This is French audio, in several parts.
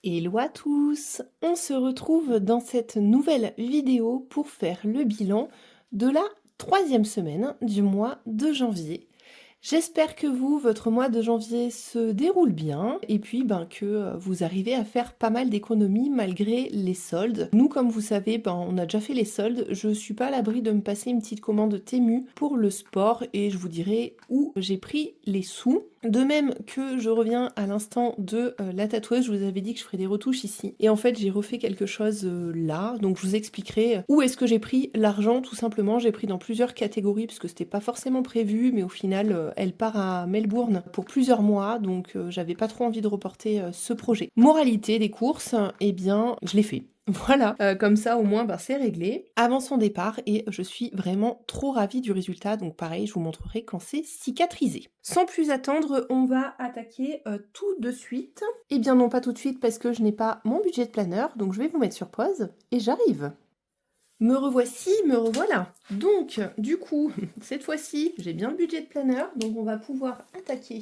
Hello à tous! On se retrouve dans cette nouvelle vidéo pour faire le bilan de la troisième semaine du mois de janvier. J'espère que votre mois de janvier se déroule bien et puis que vous arrivez à faire pas mal d'économies malgré les soldes. Nous, comme vous savez, on a déjà fait les soldes. Je suis pas à l'abri de me passer une petite commande Temu pour le sport et je vous dirai où j'ai pris les sous. De même que je reviens à l'instant de la tatoueuse, je vous avais dit que je ferais des retouches ici. Et en fait, j'ai refait quelque chose là, donc je vous expliquerai où est-ce que j'ai pris l'argent, tout simplement. J'ai pris dans plusieurs catégories, parce que c'était pas forcément prévu, mais au final, elle part à Melbourne pour plusieurs mois, donc j'avais pas trop envie de reporter ce projet. Moralité des courses, eh bien, je l'ai fait. Voilà, comme ça au moins c'est réglé avant son départ et je suis vraiment trop ravie du résultat, donc pareil, je vous montrerai quand c'est cicatrisé. Sans plus attendre, on va attaquer tout de suite. Eh bien non, pas tout de suite parce que je n'ai pas mon budget de planeur, donc je vais vous mettre sur pause et j'arrive. Me revoici, me revoilà. Donc, du coup, cette fois-ci, j'ai bien le budget de planeur, donc on va pouvoir attaquer.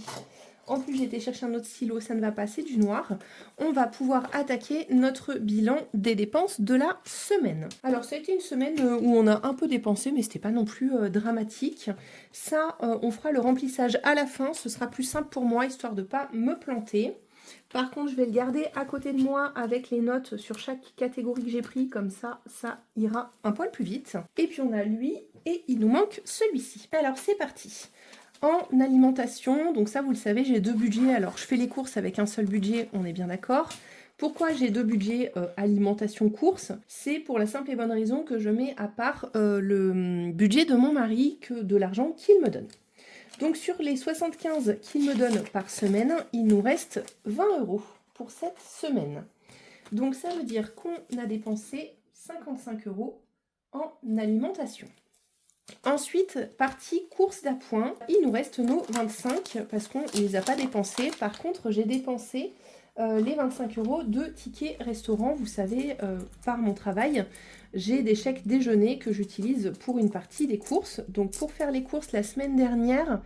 En plus, j'ai été chercher un autre stylo, ça ne va pas, c'est du noir. On va pouvoir attaquer notre bilan des dépenses de la semaine. Alors, ça a été une semaine où on a un peu dépensé, mais c'était pas non plus dramatique. Ça, on fera le remplissage à la fin, ce sera plus simple pour moi, histoire de pas me planter. Par contre, je vais le garder à côté de moi avec les notes sur chaque catégorie que j'ai pris, comme ça, ça ira un poil plus vite. Et puis on a lui, et il nous manque celui-ci. Alors c'est parti. En alimentation, donc ça vous le savez, j'ai deux budgets. Alors je fais les courses avec un seul budget, on est bien d'accord. Pourquoi j'ai deux budgets alimentation-courses? C'est pour la simple et bonne raison que je mets à part le budget de mon mari, que de l'argent qu'il me donne. Donc sur les 75 qu'il me donne par semaine, il nous reste 20 € pour cette semaine. Donc ça veut dire qu'on a dépensé 55 € en alimentation. Ensuite, partie courses d'appoint, il nous reste nos 25 parce qu'on ne les a pas dépensés. Par contre, j'ai dépensé les 25 € de tickets restaurant. Vous savez, par mon travail, j'ai des chèques déjeuner que j'utilise pour une partie des courses. Donc pour faire les courses la semaine dernière,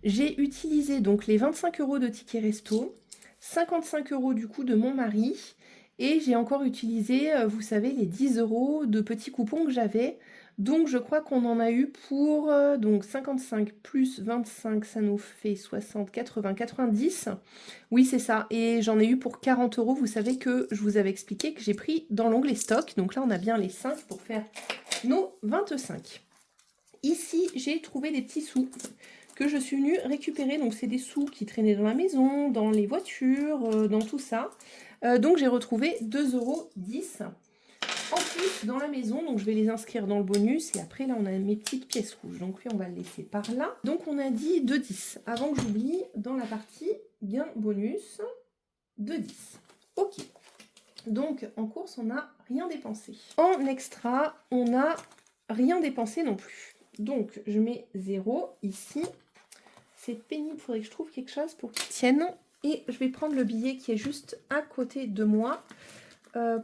j'ai utilisé donc les 25 € de tickets resto, 55 € du coup de mon mari, et j'ai encore utilisé, vous savez, les 10 € de petits coupons que j'avais. Donc je crois qu'on en a eu pour donc 55 plus 25, ça nous fait 60, 80, 90. Oui, c'est ça. Et j'en ai eu pour 40 €. Vous savez que je vous avais expliqué que j'ai pris dans l'onglet stock. Donc là, on a bien les 5 pour faire nos 25. Ici, j'ai trouvé des petits sous que je suis venue récupérer. Donc c'est des sous qui traînaient dans la maison, dans les voitures, dans tout ça. Donc j'ai retrouvé 2,10 € en plus dans la maison. Donc je vais les inscrire dans le bonus. Et après là on a mes petites pièces rouges. Donc lui on va le laisser par là. Donc on a dit 2,10. Avant que j'oublie, dans la partie gain bonus, 2,10. Ok. Donc en course on n'a rien dépensé. En extra, on n'a rien dépensé non plus. Donc je mets 0 ici. C'est pénible, il faudrait que je trouve quelque chose pour qu'il tienne. Et je vais prendre le billet qui est juste à côté de moi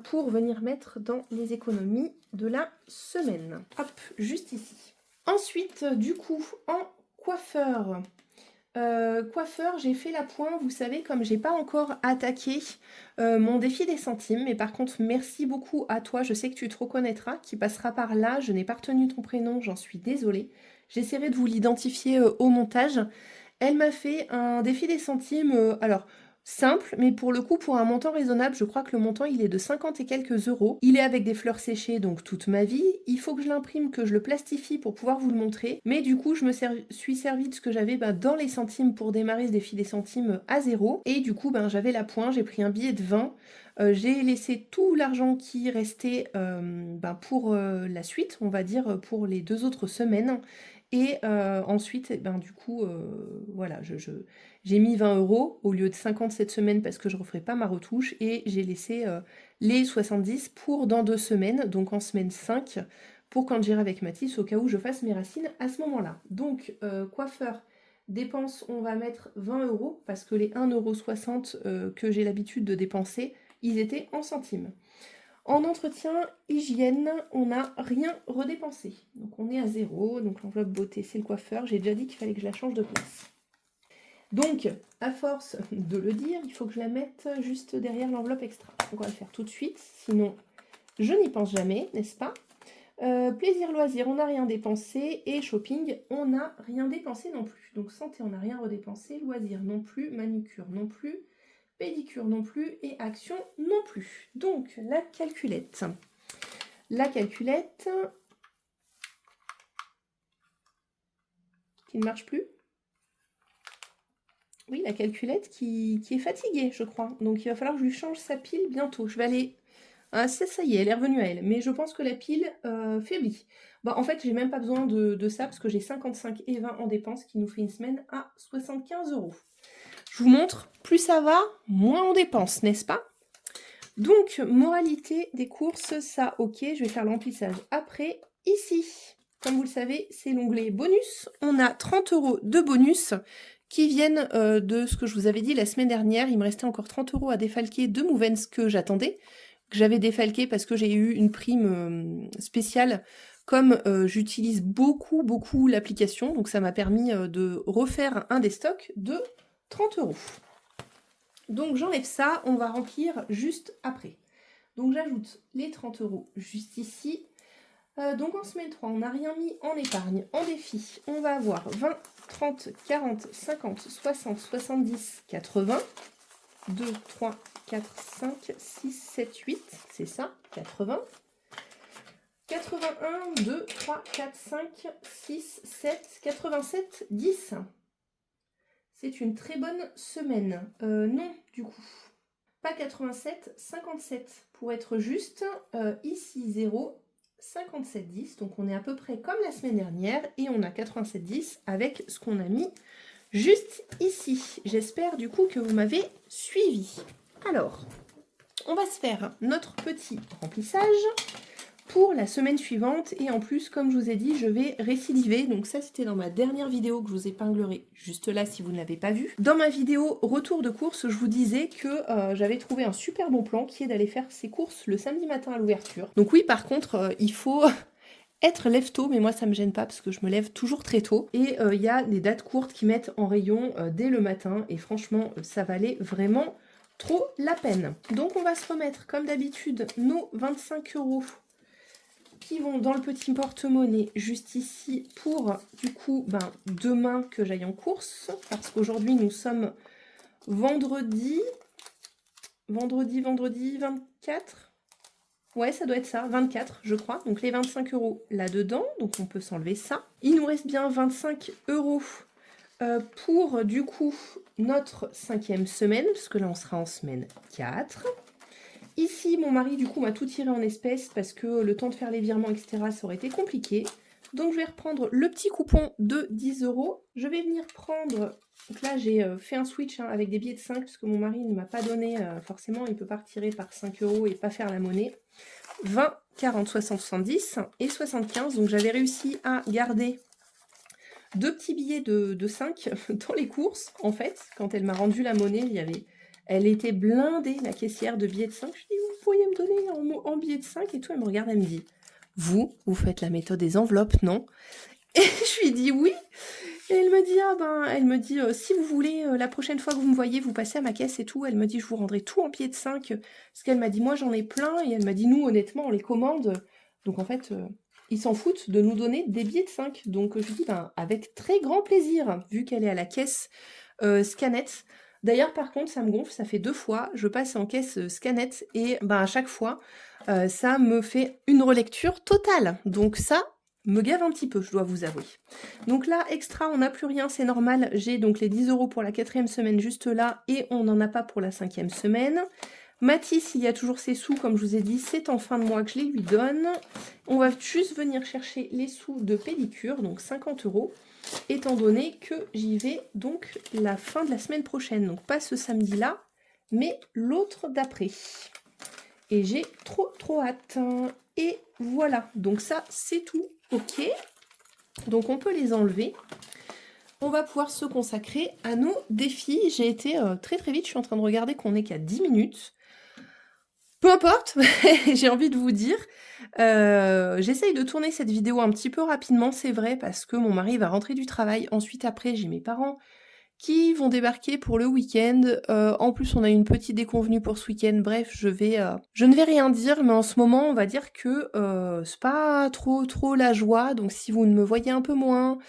pour venir mettre dans les économies de la semaine. Hop, juste ici. Ensuite, du coup, en coiffeur. Coiffeur, j'ai fait l'appoint, vous savez, comme j'ai pas encore attaqué mon défi des centimes, mais par contre, merci beaucoup à toi, je sais que tu te reconnaîtras, qui passera par là, je n'ai pas retenu ton prénom, j'en suis désolée. J'essaierai de vous l'identifier au montage. Elle m'a fait un défi des centimes, alors simple, mais pour le coup, pour un montant raisonnable, je crois que le montant, il est de 50 et quelques €. Il est avec des fleurs séchées, donc toute ma vie. Il faut que je l'imprime, que je le plastifie pour pouvoir vous le montrer. Mais du coup, je me suis servi de ce que j'avais dans les centimes pour démarrer ce défi des centimes à 0. Et du coup, j'avais l'appoint, j'ai pris un billet de 20. J'ai laissé tout l'argent qui restait pour la suite, on va dire, pour les 2 autres semaines. Et ensuite, du coup, voilà, j'ai mis 20 € au lieu de 50 cette semaine parce que je ne referai pas ma retouche. Et j'ai laissé les 70 pour dans 2 semaines, donc en semaine 5, pour quand j'irai avec Mathis, au cas où je fasse mes racines à ce moment-là. Donc, coiffeur, dépense, on va mettre 20 € parce que les 1,60 € que j'ai l'habitude de dépenser, ils étaient en centimes. En entretien, hygiène, on n'a rien redépensé. Donc on est à 0. Donc l'enveloppe beauté, c'est le coiffeur. J'ai déjà dit qu'il fallait que je la change de place. Donc, à force de le dire, il faut que je la mette juste derrière l'enveloppe extra. Donc on va le faire tout de suite, sinon je n'y pense jamais, n'est-ce pas? Plaisir, loisir, on n'a rien dépensé. Et shopping, on n'a rien dépensé non plus. Donc santé, on n'a rien redépensé. Loisir non plus. Manucure non plus. Pédicure non plus. Et action non plus. Donc la calculette. La calculette qui ne marche plus. Oui, la calculette qui est fatiguée, je crois. Donc il va falloir que je lui change sa pile bientôt. Je vais aller... Ah, ça y est, elle est revenue à elle. Mais je pense que la pile faiblit. Bon, en fait, j'ai même pas besoin de ça parce que j'ai 55 et 20 en dépenses qui nous fait une semaine à 75 €. Je vous montre, plus ça va, moins on dépense, n'est-ce pas? Donc, moralité des courses, ça, ok. Je vais faire l'emplissage après. Ici, comme vous le savez, c'est l'onglet bonus. On a 30 € de bonus qui viennent de ce que je vous avais dit la semaine dernière. Il me restait encore 30 € à défalquer de Movens que j'attendais, que j'avais défalqué parce que j'ai eu une prime spéciale. Comme j'utilise beaucoup l'application, donc ça m'a permis de refaire un des stocks de 30 €. Donc j'enlève ça, on va remplir juste après. Donc j'ajoute les 30 € juste ici. Donc en semaine 3, on n'a rien mis en épargne. En défi, on va avoir 20, 30, 40, 50, 60, 70, 80. 2, 3, 4, 5, 6, 7, 8, c'est ça, 80. 81, 2, 3, 4, 5, 6, 7, 87, 10. C'est une très bonne semaine. Non, du coup. Pas 87, 57 pour être juste. Ici, 0, 57, 10. Donc on est à peu près comme la semaine dernière. Et on a 87, 10 avec ce qu'on a mis juste ici. J'espère du coup que vous m'avez suivi. Alors, on va se faire notre petit remplissage pour la semaine suivante. Et en plus, comme je vous ai dit, je vais récidiver. Donc ça, c'était dans ma dernière vidéo que je vous épinglerai juste là si vous ne l'avez pas vu. Dans ma vidéo retour de course, je vous disais que j'avais trouvé un super bon plan qui est d'aller faire ses courses le samedi matin à l'ouverture. Donc oui, par contre, il faut... être lève tôt, mais moi ça me gêne pas parce que je me lève toujours très tôt. Et il y a des dates courtes qui mettent en rayon dès le matin. Et franchement, ça valait vraiment trop la peine. Donc on va se remettre comme d'habitude nos 25 € qui vont dans le petit porte-monnaie juste ici pour du coup demain que j'aille en course. Parce qu'aujourd'hui nous sommes vendredi 24. Ouais, ça doit être ça, 24, je crois. Donc les 25 € là-dedans, donc on peut s'enlever ça. Il nous reste bien 25 € pour, du coup, notre 5e semaine, parce que là, on sera en semaine 4. Ici, mon mari, du coup, m'a tout tiré en espèces, parce que le temps de faire les virements, etc., ça aurait été compliqué. Donc, je vais reprendre le petit coupon de 10 €. Je vais venir prendre... Donc là, j'ai fait un switch avec des billets de 5, parce que mon mari ne m'a pas donné, forcément, il ne peut pas retirer par 5 € et pas faire la monnaie. 20, 40, 60, 70 et 75. Donc j'avais réussi à garder 2 petits billets de 5 dans les courses. En fait, quand elle m'a rendu la monnaie, elle était blindée, la caissière, de billets de 5. Je dis, vous pourriez me donner en billets de 5 et tout. Elle me regarde, elle me dit, vous faites la méthode des enveloppes, non? Et je lui dis oui. Et elle me dit, si vous voulez, la prochaine fois que vous me voyez, vous passez à ma caisse et tout. Elle me dit, je vous rendrai tout en billets de 5. Parce qu'elle m'a dit, moi j'en ai plein. Et elle m'a dit, nous, honnêtement, on les commande. Donc en fait, ils s'en foutent de nous donner des billets de 5. Donc je lui dis, avec très grand plaisir, vu qu'elle est à la caisse Scannet. D'ailleurs, par contre, ça me gonfle, ça fait 2 fois. Je passe en caisse Scannet et à chaque fois, ça me fait une relecture totale. Donc ça me gave un petit peu, je dois vous avouer. Donc là, extra, on n'a plus rien, c'est normal. J'ai donc les 10 € pour la 4e semaine juste là et on n'en a pas pour la 5e semaine. Mathis, il y a toujours ses sous, comme je vous ai dit, c'est en fin de mois que je les lui donne. On va juste venir chercher les sous de pédicure, donc 50 €, étant donné que j'y vais donc la fin de la semaine prochaine. Donc pas ce samedi-là, mais l'autre d'après. Et j'ai trop hâte. Et voilà, donc ça, c'est tout. Ok, donc on peut les enlever. On va pouvoir se consacrer à nos défis. J'ai été très vite, je suis en train de regarder qu'on n'est qu'à 10 minutes. Peu importe, j'ai envie de vous dire. J'essaye de tourner cette vidéo un petit peu rapidement, c'est vrai, parce que mon mari va rentrer du travail. Ensuite, après, j'ai mes parents qui vont débarquer pour le week-end. En plus, on a une petite déconvenue pour ce week-end. Bref, je ne vais rien dire, mais en ce moment, on va dire que c'est pas trop la joie. Donc si vous me voyez un peu moins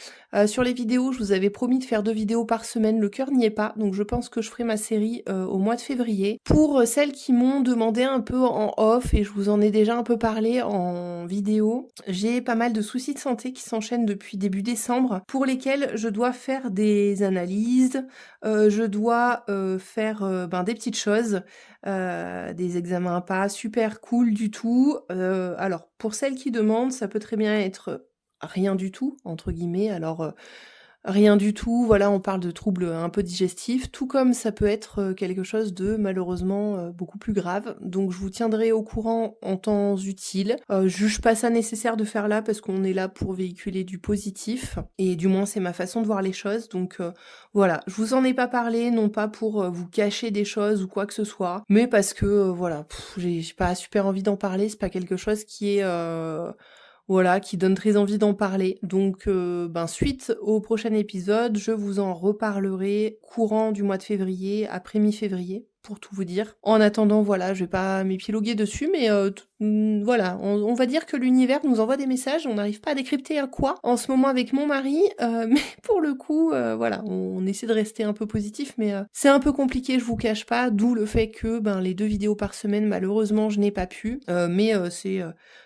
sur les vidéos, je vous avais promis de faire 2 vidéos par semaine. Le cœur n'y est pas, donc je pense que je ferai ma série au mois de février. Pour celles qui m'ont demandé un peu en off, et je vous en ai déjà un peu parlé en vidéo, j'ai pas mal de soucis de santé qui s'enchaînent depuis début décembre, pour lesquels je dois faire des analyses, je dois faire des petites choses, des examens pas super cool du tout. Alors pour celles qui demandent, ça peut très bien être rien du tout, entre guillemets. Alors rien du tout, voilà, on parle de troubles un peu digestifs, tout comme ça peut être quelque chose de malheureusement beaucoup plus grave. Donc je vous tiendrai au courant en temps utile. Je juge pas ça nécessaire de faire là parce qu'on est là pour véhiculer du positif, et du moins c'est ma façon de voir les choses. Donc voilà, je vous en ai pas parlé, non pas pour vous cacher des choses ou quoi que ce soit, mais parce que voilà, j'ai pas super envie d'en parler, c'est pas quelque chose qui est voilà, qui donne très envie d'en parler. Donc, suite au prochain épisode, je vous en reparlerai courant du mois de février, après mi-février, pour tout vous dire. En attendant, voilà, je vais pas m'épiloguer dessus, mais voilà, on va dire que l'univers nous envoie des messages, on n'arrive pas à décrypter à quoi en ce moment avec mon mari, mais pour le coup, voilà, on essaie de rester un peu positif, mais c'est un peu compliqué, je vous cache pas, d'où le fait que les 2 vidéos par semaine, malheureusement, je n'ai pas pu, mais c'est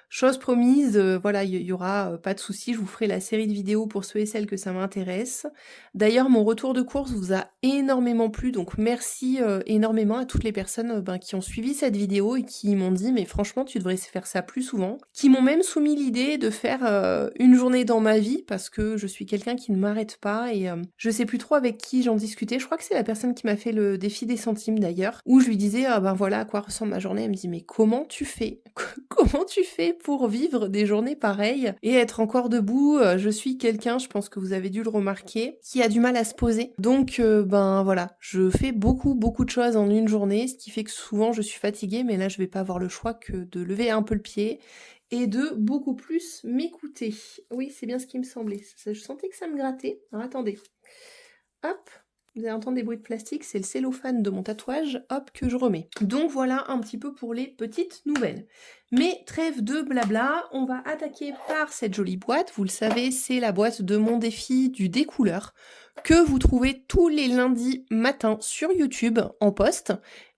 chose promise, voilà, il y aura pas de souci, je vous ferai la série de vidéos pour ceux et celles que ça m'intéresse. D'ailleurs, mon retour de course vous a énormément plu, donc merci énormément à toutes les personnes qui ont suivi cette vidéo et qui m'ont dit « mais franchement, tu devrais faire ça plus souvent », qui m'ont même soumis l'idée de faire une journée dans ma vie, parce que je suis quelqu'un qui ne m'arrête pas, et je sais plus trop avec qui j'en discutais, je crois que c'est la personne qui m'a fait le défi des centimes d'ailleurs, où je lui disais « ah ben voilà à quoi ressemble ma journée », elle me dit « mais comment tu fais ? Comment tu fais pour vivre des journées pareilles et être encore debout ?» Je suis quelqu'un, je pense que vous avez dû le remarquer, qui a du mal à se poser. Donc voilà, je fais beaucoup de choses en une journée, ce qui fait que souvent je suis fatiguée, mais là je vais pas avoir le choix que de lever un peu le pied et de beaucoup plus m'écouter. Oui, c'est bien ce qui me semblait. Je sentais que ça me grattait. Alors attendez. Hop, vous allez entendre des bruits de plastique, c'est le cellophane de mon tatouage, hop, que je remets. Donc voilà un petit peu pour les petites nouvelles. Mais trêve de blabla, on va attaquer par cette jolie boîte. Vous le savez, c'est la boîte de mon défi du découleur, que vous trouvez tous les lundis matins sur YouTube en post,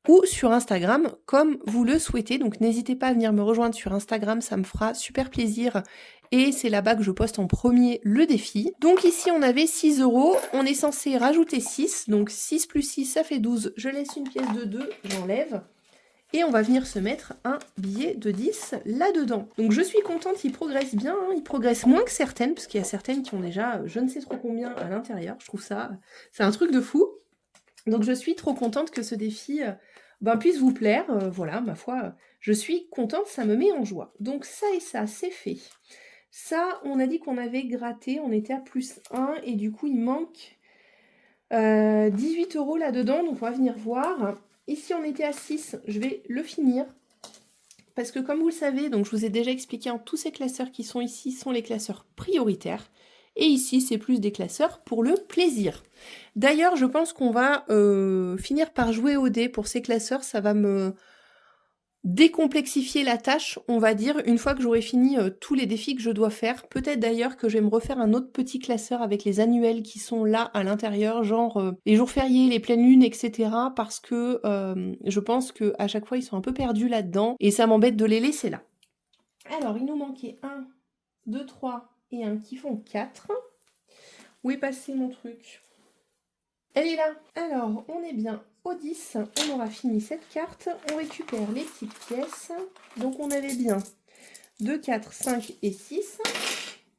ou sur Instagram comme vous le souhaitez. Donc n'hésitez pas à venir me rejoindre sur Instagram, ça me fera super plaisir. Et c'est là-bas que je poste en premier le défi. Donc ici on avait 6 €, on est censé rajouter 6, donc 6 plus 6 ça fait 12, je laisse une pièce de 2, j'enlève. Et on va venir se mettre un billet de 10 là-dedans. Donc je suis contente, il progresse bien, hein. Il progresse moins que certaines, parce qu'il y a certaines qui ont déjà je ne sais trop combien à l'intérieur. Je trouve ça, c'est un truc de fou. Donc je suis trop contente que ce défi puisse vous plaire. Voilà, ma foi, je suis contente, ça me met en joie. Donc ça et ça, c'est fait. Ça, on a dit qu'on avait gratté, on était à plus 1, et du coup il manque 18 € là-dedans, donc on va venir voir. Ici on était à 6, je vais le finir. Parce que comme vous le savez, donc je vous ai déjà expliqué, tous ces classeurs qui sont ici sont les classeurs prioritaires. Et ici, c'est plus des classeurs pour le plaisir. D'ailleurs, je pense qu'on va finir par jouer au dé pour ces classeurs. Ça va me décomplexifier la tâche, on va dire, une fois que j'aurai fini tous les défis que je dois faire. Peut-être d'ailleurs que je vais me refaire un autre petit classeur avec les annuels qui sont là à l'intérieur, genre les jours fériés, les pleines lunes, etc. Parce que je pense qu'à chaque fois, ils sont un peu perdus là-dedans et ça m'embête de les laisser là. Alors, il nous manquait 1, 2, 3 et 1 qui font 4. Où est passé mon truc ? Elle est là. Alors, on est bien au 10. On aura fini cette carte. On récupère les petites pièces. Donc, on avait bien 2, 4, 5 et 6.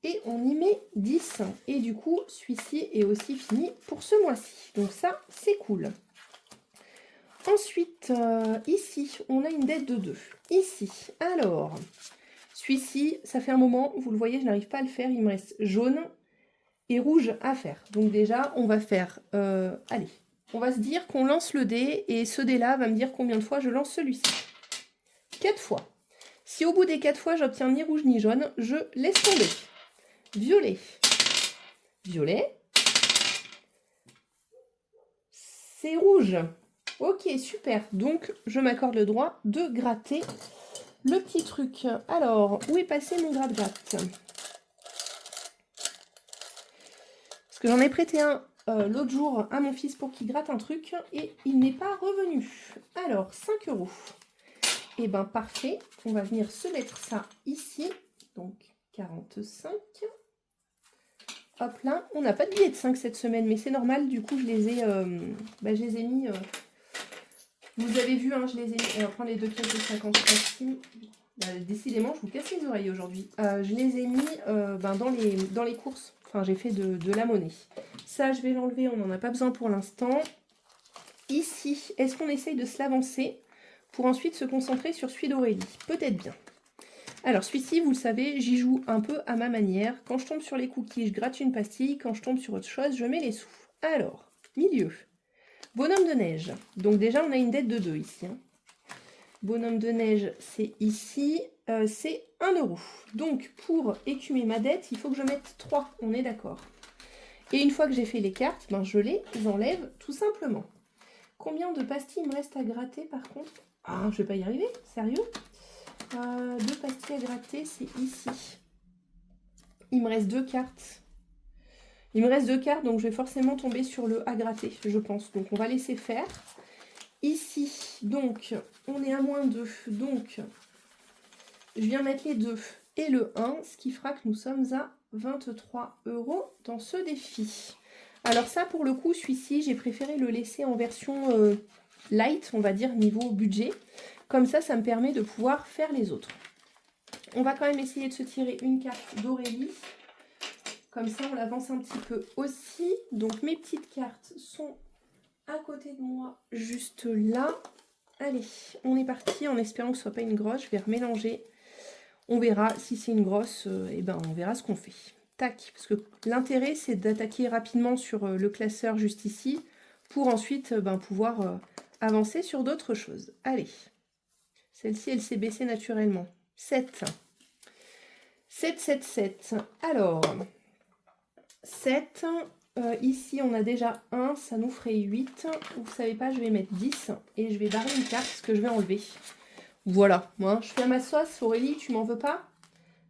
Et on y met 10. Et du coup, celui-ci est aussi fini pour ce mois-ci. Donc ça, c'est cool. Ensuite, ici, on a une dette de 2. Ici, alors, celui-ci, ça fait un moment, vous le voyez, je n'arrive pas à le faire. Il me reste jaune et rouge à faire. Donc déjà, on va faire... allez, on va se dire qu'on lance le dé, et ce dé-là va me dire combien de fois je lance celui-ci. 4 fois. Si au bout des 4 fois, j'obtiens ni rouge ni jaune, je laisse tomber. Violet. Violet. C'est rouge. Ok, super. Donc, je m'accorde le droit de gratter le petit truc. Alors, où est passé mon gratte-gratte? Parce que j'en ai prêté un l'autre jour à mon fils pour qu'il gratte un truc et il n'est pas revenu. Alors, 5 €. Et ben parfait. On va venir se mettre ça ici. Donc, 45. Hop là. On n'a pas de billets de 5 cette semaine, mais c'est normal. Du coup, je les ai mis... vous avez vu, hein, je les ai mis... On va prendre les 2 pièces de 50 centimes. Décidément, je vous casse les oreilles aujourd'hui. Je les ai mis dans les courses. Enfin, j'ai fait de la monnaie. Ça, je vais l'enlever. On n'en a pas besoin pour l'instant. Ici, est-ce qu'on essaye de se l'avancer pour ensuite se concentrer sur celui d'Aurélie? Peut-être bien. Alors, celui-ci, vous le savez, j'y joue un peu à ma manière. Quand je tombe sur les cookies, je gratte une pastille. Quand je tombe sur autre chose, je mets les sous. Alors, milieu. Bonhomme de neige. Donc déjà, on a une dette de 2 ici. Hein. Bonhomme de neige, c'est ici. C'est 1 €. Donc, pour écumer ma dette, il faut que je mette 3. On est d'accord. Et une fois que j'ai fait les cartes, ben, je les enlève tout simplement. Combien de pastilles il me reste à gratter par contre? Ah, je vais pas y arriver, sérieux? 2 pastilles à gratter, c'est ici. Il me reste 2 cartes. Il me reste 2 cartes, donc je vais forcément tomber sur le à gratter, je pense. Donc on va laisser faire. Ici, donc, on est à -2. Donc, je viens mettre les 2 et le 1, ce qui fera que nous sommes à 23 € dans ce défi. Alors ça, pour le coup, celui-ci, j'ai préféré le laisser en version light, on va dire, niveau budget. Comme ça, ça me permet de pouvoir faire les autres. On va quand même essayer de se tirer une carte d'Aurélie. Comme ça, on l'avance un petit peu aussi. Donc, mes petites cartes sont à côté de moi, juste là. Allez, on est parti en espérant que ce ne soit pas une grosse. Je vais remélanger. On verra si c'est une grosse, et ben on verra ce qu'on fait. Tac, parce que l'intérêt, c'est d'attaquer rapidement sur le classeur juste ici, pour ensuite pouvoir avancer sur d'autres choses. Allez, celle-ci, elle s'est baissée naturellement. 7. 7, 7, 7. Alors, 7. Ici, on a déjà 1, ça nous ferait 8. Vous savez pas, je vais mettre 10 et je vais barrer une carte parce que je vais enlever. Voilà, moi, je fais à ma sauce. Aurélie, tu m'en veux pas?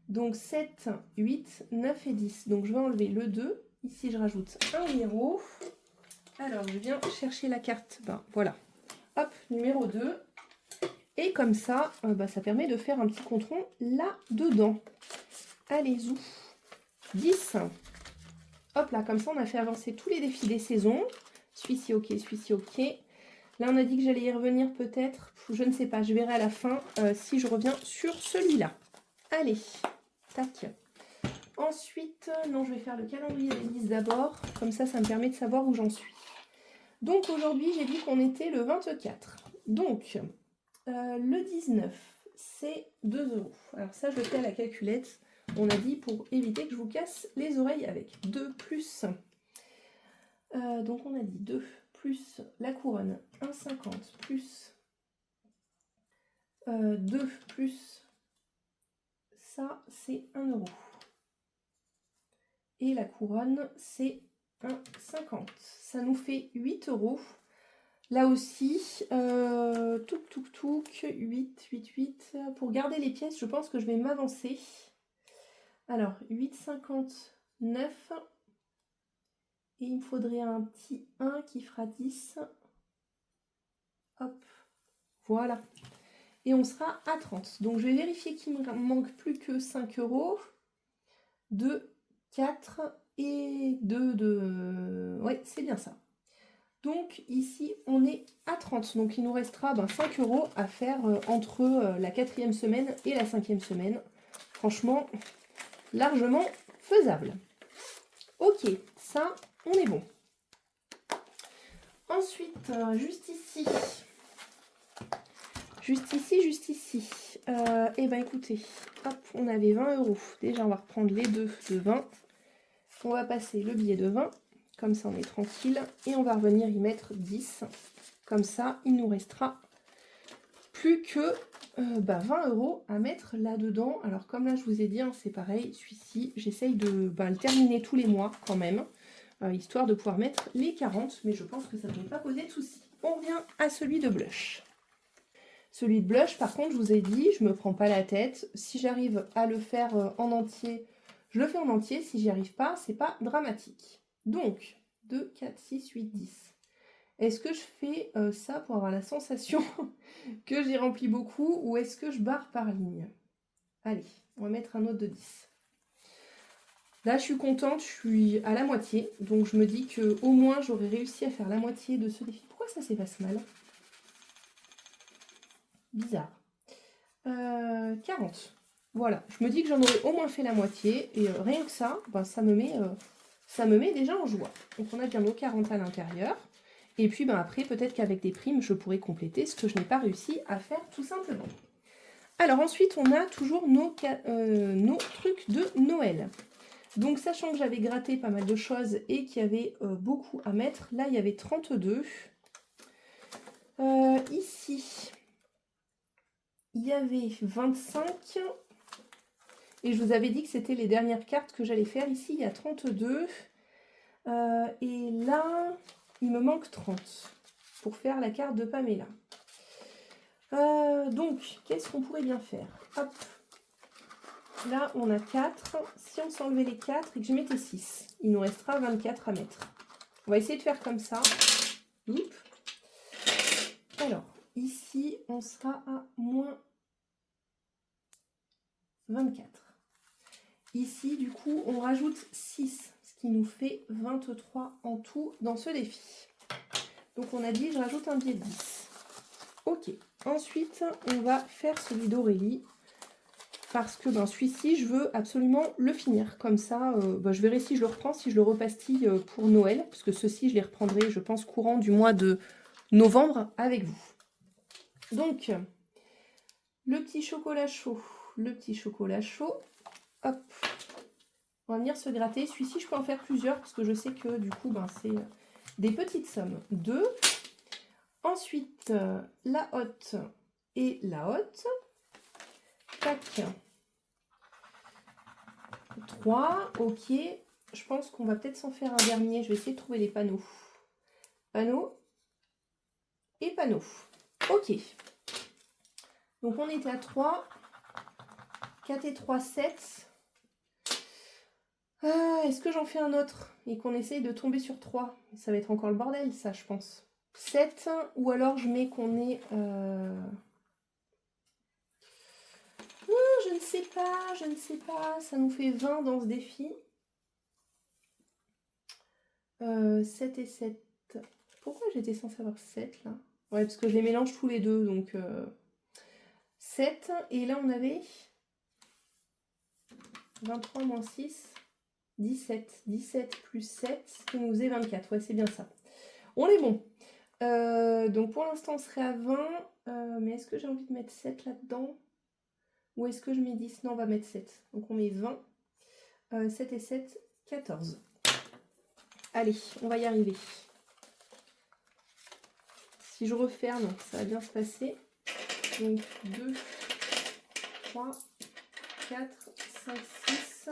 Donc 7, 8, 9 et 10. Donc je vais enlever le 2. Ici, je rajoute un numéro. Alors, je viens chercher la carte. Ben, voilà. Hop, numéro 2. Et comme ça, ça permet de faire un petit contrôle là-dedans. Allez, zou. 10. Hop là, comme ça, on a fait avancer tous les défis des saisons. Celui-ci, ok, celui-ci, ok. Là, on a dit que j'allais y revenir peut-être. Je ne sais pas, je verrai à la fin si je reviens sur celui-là. Allez, tac. Ensuite, non, je vais faire le calendrier des listes d'abord. Comme ça, ça me permet de savoir où j'en suis. Donc, aujourd'hui, j'ai dit qu'on était le 24. Donc, le 19, c'est 2 €. Alors ça, je le fais à la calculette. On a dit pour éviter que je vous casse les oreilles avec 2 plus. Donc, on a dit 2 plus la couronne, 1,50 plus 2 plus ça, c'est 1 €. Et la couronne, c'est 1,50. Ça nous fait 8 €. Là aussi, touc, touc, touc, 8, 8, 8. Pour garder les pièces, je pense que je vais m'avancer. Alors, 8,59. Et il me faudrait un petit 1 qui fera 10. Hop, voilà. Et on sera à 30. Donc, je vais vérifier qu'il me manque plus que 5 €. 2, 4 et 2 de... Ouais, c'est bien ça. Donc, ici, on est à 30. Donc, il nous restera 5 € à faire entre la 4e semaine et la 5e semaine. Franchement, largement faisable. Ok, ça, on est bon. Ensuite, juste ici. Juste ici. Eh ben, écoutez, hop, on avait 20 €. Déjà, on va reprendre les deux de 20. On va passer le billet de 20. Comme ça, on est tranquille. Et on va revenir y mettre 10. Comme ça, il nous restera plus que 20 € à mettre là-dedans. Alors, comme là, je vous ai dit, hein, c'est pareil. Celui-ci, j'essaye de le terminer tous les mois quand même. histoire de pouvoir mettre les 40, mais je pense que ça ne devrait pas poser de soucis. On revient à celui de blush. Celui de blush, par contre, je vous ai dit, je ne me prends pas la tête. Si j'arrive à le faire en entier, je le fais en entier. Si j'y arrive pas, c'est pas dramatique. Donc, 2, 4, 6, 8, 10. Est-ce que je fais ça pour avoir la sensation que j'ai rempli beaucoup ou est-ce que je barre par ligne? Allez, on va mettre un autre de 10. Là, je suis contente, je suis à la moitié. Donc, je me dis qu'au moins, j'aurais réussi à faire la moitié de ce défi. Pourquoi ça s'efface mal? Bizarre. 40. Voilà, je me dis que j'en aurais au moins fait la moitié. Et rien que ça, ben, ça me met déjà en joie. Donc, on a bien nos 40 à l'intérieur. Et puis, ben, après, peut-être qu'avec des primes, je pourrais compléter ce que je n'ai pas réussi à faire tout simplement. Alors, ensuite, on a toujours nos trucs de Noël. Donc, sachant que j'avais gratté pas mal de choses et qu'il y avait beaucoup à mettre, là, il y avait 32. Ici, il y avait 25. Et je vous avais dit que c'était les dernières cartes que j'allais faire. Ici, il y a 32. Et là, il me manque 30 pour faire la carte de Pamela. Donc, qu'est-ce qu'on pourrait bien faire? Hop. Là, on a 4. Si on s'enlevait les 4 et que je mettais 6, il nous restera 24 à mettre. On va essayer de faire comme ça. Oups. Alors, ici, on sera à moins 24. Ici, du coup, on rajoute 6, ce qui nous fait 23 en tout dans ce défi. Donc, on a dit, je rajoute un billet de 10. Ok. Ensuite, on va faire celui d'Aurélie. Parce que ben, celui-ci, je veux absolument le finir. Comme ça, ben, je verrai si je le reprends, si je le repastille pour Noël. Parce que ceux-ci, je les reprendrai, je pense, courant du mois de novembre avec vous. Donc, le petit chocolat chaud. Le petit chocolat chaud. Hop. On va venir se gratter. Celui-ci, je peux en faire plusieurs. Parce que je sais que du coup, ben, c'est des petites sommes. 2. Ensuite, la haute et la haute. Tac. 3, ok. Je pense qu'on va peut-être s'en faire un dernier. Je vais essayer de trouver les panneaux. Panneaux et panneaux. Ok. Donc on était à 3. 4 et 3, 7. Est-ce que j'en fais un autre et qu'on essaye de tomber sur 3? Ça va être encore le bordel, ça, je pense. 7. Ou alors je mets qu'on est... je ne sais pas. Ça nous fait 20 dans ce défi. 7 et 7. Pourquoi j'étais censée avoir 7 là? Ouais, parce que je les mélange tous les deux. Donc 7. Et là, on avait 23 moins 6. 17. 17 plus 7, ce qui nous faisait 24. Ouais, c'est bien ça. On est bon. Donc pour l'instant, on serait à 20. Mais est-ce que j'ai envie de mettre 7 là-dedans? Ou est-ce que je mets 10? Non, on va mettre 7. Donc on met 20. 7 et 7, 14. Allez, on va y arriver. Si je referme, ça va bien se passer. Donc 2, 3, 4, 5, 6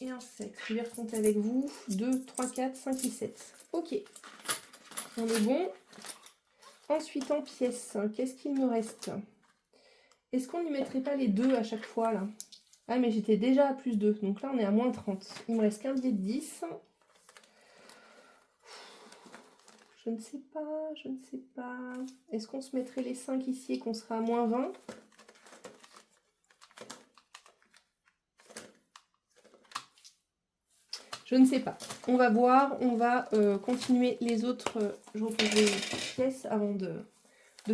et un 7. Je vais recompter avec vous. 2, 3, 4, 5 et 7. Ok. On est bon. Ensuite, en pièces, qu'est-ce qu'il me reste? Est-ce qu'on n'y mettrait pas les 2 à chaque fois là? Ah, mais j'étais déjà à plus 2. Donc là, on est à moins 30. Il me reste qu'un billet de 10. Je ne sais pas, je ne sais pas. Est-ce qu'on se mettrait les 5 ici et qu'on sera à moins 20? Je ne sais pas. On va voir. On va continuer les autres. Je repose les pièces avant de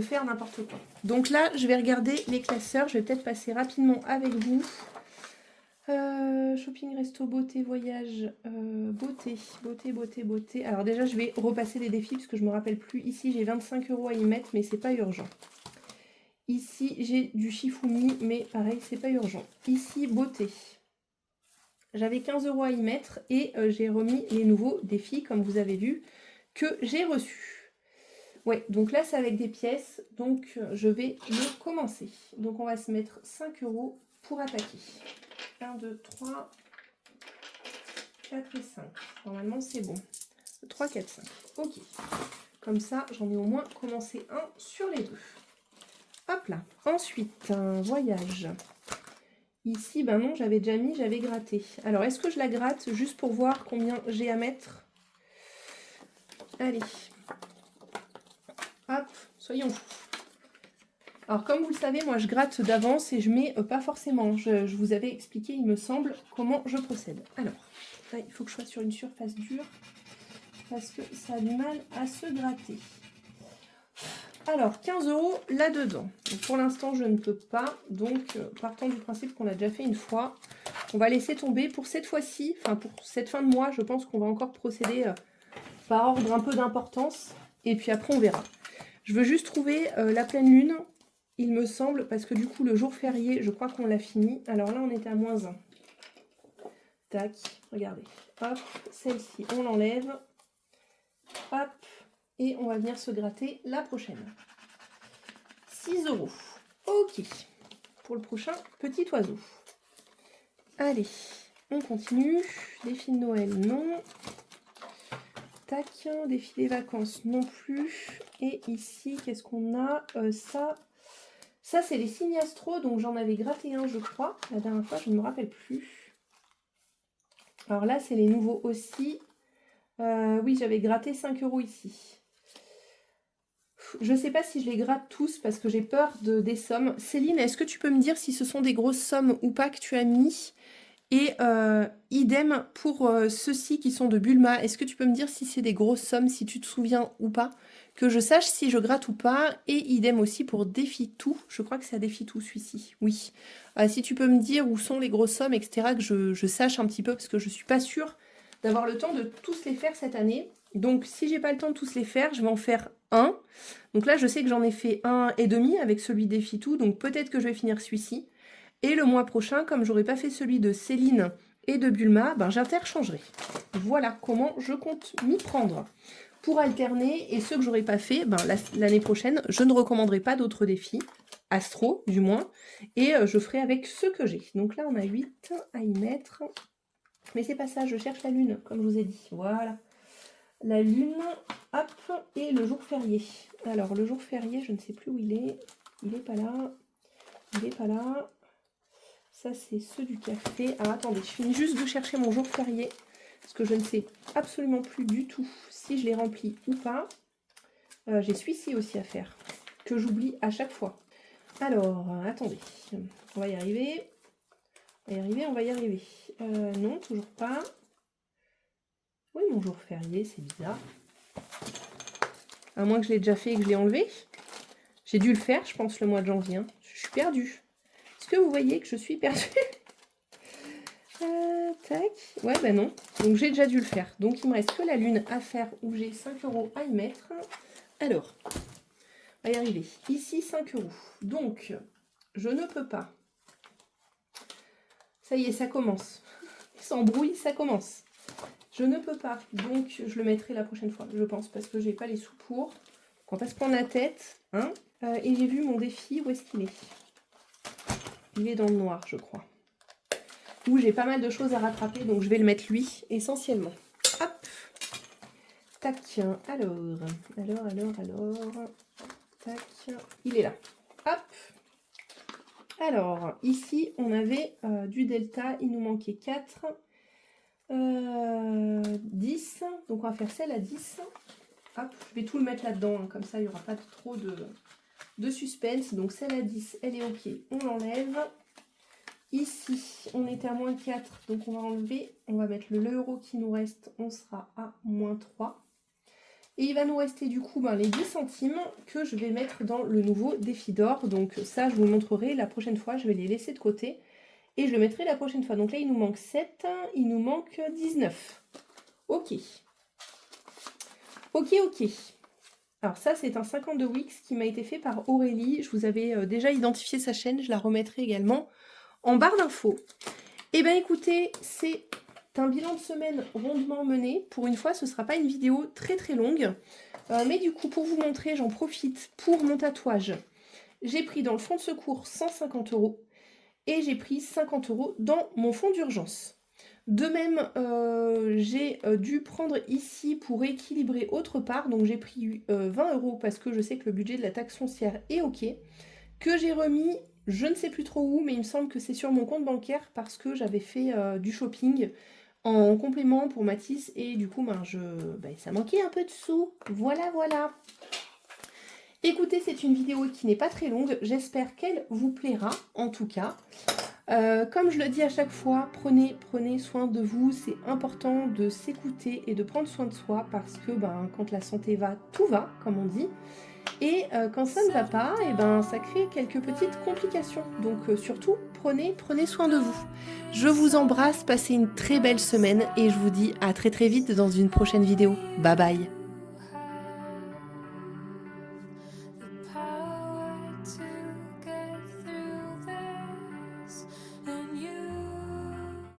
faire n'importe quoi. Donc là, je vais regarder les classeurs. Je vais peut-être passer rapidement avec vous. Shopping, resto, beauté, voyage, beauté, beauté, beauté, beauté. Alors déjà, je vais repasser les défis parce que je me rappelle plus. Ici, j'ai 25 € à y mettre, mais c'est pas urgent. Ici, j'ai du Shifumi, mais pareil, c'est pas urgent. Ici, beauté. J'avais 15 € à y mettre et j'ai remis les nouveaux défis, comme vous avez vu, que j'ai reçus. Ouais, donc là, c'est avec des pièces, donc je vais le commencer. Donc on va se mettre 5 € pour attaquer. 1, 2, 3, 4 et 5. Normalement, c'est bon. 3, 4, 5. Ok. Comme ça, j'en ai au moins commencé un sur les deux. Hop là. Ensuite, un voyage. Ici, ben non, j'avais déjà mis, j'avais gratté. Alors, est-ce que je la gratte juste pour voir combien j'ai à mettre? Allez. Hop, soyons fous. Alors, comme vous le savez, moi, je gratte d'avance et je mets pas forcément. Je vous avais expliqué, il me semble, comment je procède. Alors, là, il faut que je sois sur une surface dure parce que ça a du mal à se gratter. Alors, 15 € là-dedans. Pour l'instant, je ne peux pas. Donc, partant du principe qu'on l'a déjà fait une fois, on va laisser tomber pour cette fois-ci. Enfin, pour cette fin de mois, je pense qu'on va encore procéder par ordre un peu d'importance. Et puis après, on verra. Je veux juste trouver la pleine lune, il me semble, parce que du coup, le jour férié, je crois qu'on l'a fini. Alors là, on était à -1. Tac, regardez. Hop, celle-ci, on l'enlève. Hop. Et on va venir se gratter la prochaine. 6 €. Ok. Pour le prochain petit oiseau. Allez, on continue. Défi de Noël, non. Tac, défi des vacances, non plus. Et ici, qu'est-ce qu'on a? Ça, c'est les signes astro. Donc, j'en avais gratté un, je crois. La dernière fois, je ne me rappelle plus. Alors là, c'est les nouveaux aussi. Oui, j'avais gratté 5 € ici. Je ne sais pas si je les gratte tous parce que j'ai peur des sommes. Céline, est-ce que tu peux me dire si ce sont des grosses sommes ou pas que tu as mis? Et idem pour ceux-ci qui sont de Bulma. Est-ce que tu peux me dire si c'est des grosses sommes, si tu te souviens ou pas? Que je sache si je gratte ou pas. Et idem aussi pour Défi Tout. Je crois que c'est à Défi Tout celui-ci. Oui. Si tu peux me dire où sont les grosses sommes, etc. Que je sache un petit peu parce que je ne suis pas sûre d'avoir le temps de tous les faire cette année. Donc si j'ai pas le temps de tous les faire, je vais en faire un. Donc là, je sais que j'en ai fait 1,5 avec celui Défi Tout. Donc peut-être que je vais finir celui-ci. Et le mois prochain, comme j'aurais pas fait celui de Céline et de Bulma, ben j'interchangerai. Voilà comment je compte m'y prendre. Pour alterner, et ceux que j'aurais pas fait, ben l'année prochaine, je ne recommanderai pas d'autres défis, astro du moins, et je ferai avec ceux que j'ai. Donc là, on a 8 à y mettre. Mais c'est pas ça, je cherche la lune, comme je vous ai dit. Voilà. La lune, hop, et le jour férié. Alors, le jour férié, je ne sais plus où il est. Il n'est pas là. Il n'est pas là. Ça, c'est ceux du café. Alors, attendez, je finis juste de chercher mon jour férié. Parce que je ne sais absolument plus du tout si je l'ai rempli ou pas. J'ai celui-ci aussi à faire. Que j'oublie à chaque fois. Alors, attendez. On va y arriver. On va y arriver. Non, toujours pas. Oui, mon jour férié, c'est bizarre. À moins que je l'ai déjà fait et que je l'ai enlevé. J'ai dû le faire, je pense, le mois de janvier. Hein. Je suis perdue. Est-ce que vous voyez que je suis perdue? Tac. Ouais, bah non. Donc, j'ai déjà dû le faire. Donc, il me reste que la lune à faire où j'ai 5 € à y mettre. Alors, on va y arriver. Ici, 5 €. Donc, je ne peux pas. Ça y est, ça commence. Il s'embrouille, ça commence. Je ne peux pas. Donc, je le mettrai la prochaine fois, je pense, parce que j'ai pas les sous pour. On va pas se prendre la tête. Hein. Et j'ai vu mon défi. Où est-ce qu'il est? Il est dans le noir, je crois. Où j'ai pas mal de choses à rattraper, donc je vais le mettre lui, essentiellement. Hop. Tac. Alors. Tac. Il est là. Hop. Alors, ici, on avait du delta. Il nous manquait 4. 10. Donc, on va faire celle à 10. Hop. Je vais tout le mettre là-dedans. Hein, comme ça, il n'y aura pas trop de suspense. Donc, celle à 10, elle est OK. On l'enlève. Ici, on était à -4. Donc, on va enlever. On va mettre l'euro qui nous reste. On sera à -3. Et il va nous rester du coup les 10 centimes que je vais mettre dans le nouveau défi d'or. Donc ça, je vous le montrerai la prochaine fois. Je vais les laisser de côté et je le mettrai la prochaine fois. Donc là, il nous manque 7, il nous manque 19. Ok. Ok. Alors ça, c'est un 52 Wix qui m'a été fait par Aurélie. Je vous avais déjà identifié sa chaîne. Je la remettrai également en barre d'infos. Eh bien, écoutez, c'est un bilan de semaine rondement mené. Pour une fois, ce ne sera pas une vidéo très très longue. Mais du coup, pour vous montrer, j'en profite pour mon tatouage. J'ai pris dans le fonds de secours 150 € et j'ai pris 50 € dans mon fonds d'urgence. De même, j'ai dû prendre ici pour équilibrer autre part, donc j'ai pris 20 € parce que je sais que le budget de la taxe foncière est OK, que j'ai remis, je ne sais plus trop où, mais il me semble que c'est sur mon compte bancaire parce que j'avais fait du shopping en complément pour Matisse et du coup, ça manquait un peu de sous. Voilà, voilà. Écoutez, c'est une vidéo qui n'est pas très longue, j'espère qu'elle vous plaira en tout cas. Comme je le dis à chaque fois, prenez soin de vous, c'est important de s'écouter et de prendre soin de soi parce que quand la santé va, tout va, comme on dit. Et quand ça ne va pas, ça crée quelques petites complications. Donc surtout, prenez soin de vous. Je vous embrasse, passez une très belle semaine et je vous dis à très vite dans une prochaine vidéo. Bye bye.